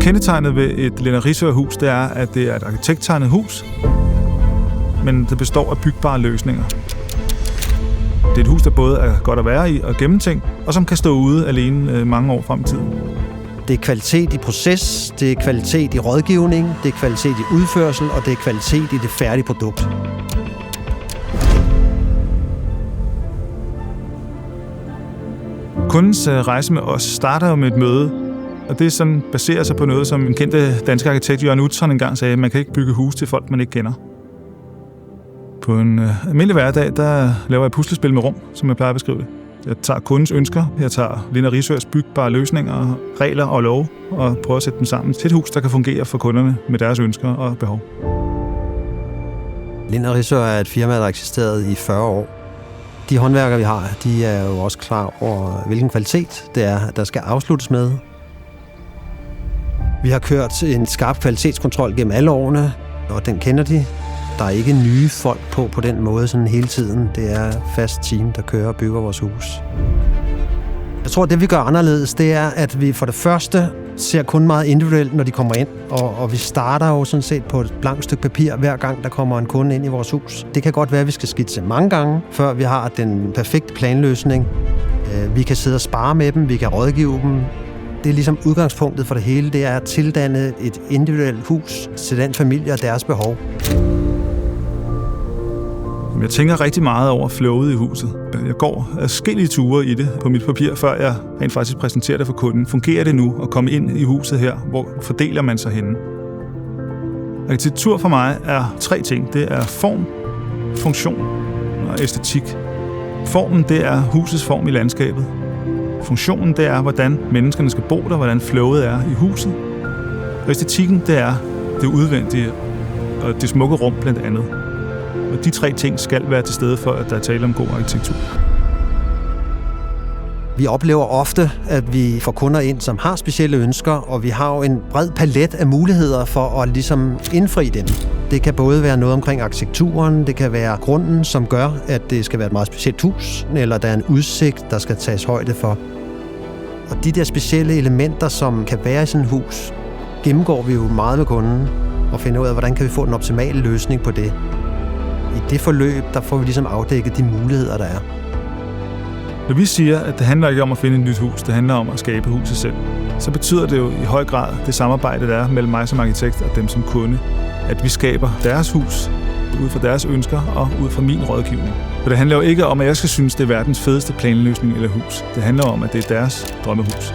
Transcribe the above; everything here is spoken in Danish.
Kendetegnet ved et Lindner Risør-hus, det er, at det er et arkitekttegnet hus, men det består af byggebare løsninger. Det er et hus, der både er godt at være i og gennemtænkt, og som kan stå ude alene mange år frem i tiden. Det er kvalitet i proces, det er kvalitet i rådgivning, det er kvalitet i udførsel, og det er kvalitet i det færdige produkt. Kundens rejse med os starter jo med et møde, og det sådan baserer sig på noget, som en kendte dansk arkitekt Jørgen Utzon engang sagde, at man kan ikke bygge huse til folk, man ikke kender. På en almindelig hverdag, der laver jeg puslespil med rum, som jeg plejer at beskrive det. Jeg tager kundens ønsker, jeg tager Lindner Risørs byggebare løsninger, regler og love, og prøver at sætte dem sammen til et hus, der kan fungere for kunderne med deres ønsker og behov. Lindner Risør er et firma, der har eksisteret i 40 år. De håndværkere, vi har, de er jo også klar over, hvilken kvalitet det er, der skal afsluttes med. Vi har kørt en skarp kvalitetskontrol gennem alle årene, og den kender de. Der er ikke nye folk på den måde sådan hele tiden. Det er et fast team, der kører og bygger vores hus. Jeg tror, at det vi gør anderledes, det er, at vi for det første ser kun meget individuelt, når de kommer ind. Og vi starter jo sådan set på et blankt stykke papir, hver gang der kommer en kunde ind i vores hus. Det kan godt være, at vi skal skitse mange gange, før vi har den perfekte planløsning. Vi kan sidde og spare med dem, vi kan rådgive dem. Det er ligesom udgangspunktet for det hele, det er at tildanne et individuelt hus til den familie og deres behov. Jeg tænker rigtig meget over flowet i huset. Jeg går adskillige ture i det på mit papir, før jeg rent faktisk præsenterer det for kunden. Fungerer det nu at komme ind i huset her? Hvor fordeler man sig henne? Arkitektur for mig er 3 ting. Det er form, funktion og æstetik. Formen, det er husets form i landskabet. Funktionen, det er, hvordan menneskerne skal bo der, hvordan flowet er i huset. Og æstetikken, det er det udvendige og det smukke rum blandt andet. Og de 3 ting skal være til stede for, at der er tale om god arkitektur. Vi oplever ofte, at vi får kunder ind, som har specielle ønsker, og vi har jo en bred palet af muligheder for at ligesom indfri dem. Det kan både være noget omkring arkitekturen, det kan være grunden, som gør, at det skal være et meget specielt hus, eller der er en udsigt, der skal tages højde for. Og de der specielle elementer, som kan være i sådan et hus, gennemgår vi jo meget med kunden og finder ud af, hvordan kan vi få den optimale løsning på det. I det forløb, der får vi ligesom afdækket de muligheder, der er. Når vi siger, at det handler ikke om at finde et nyt hus, det handler om at skabe huset selv, så betyder det jo i høj grad det samarbejde, der er mellem mig som arkitekt og dem som kunde, at vi skaber deres hus ud fra deres ønsker og ud fra min rådgivning. For det handler jo ikke om, at jeg skal synes, det er verdens fedeste planløsning eller hus. Det handler om, at det er deres drømmehus.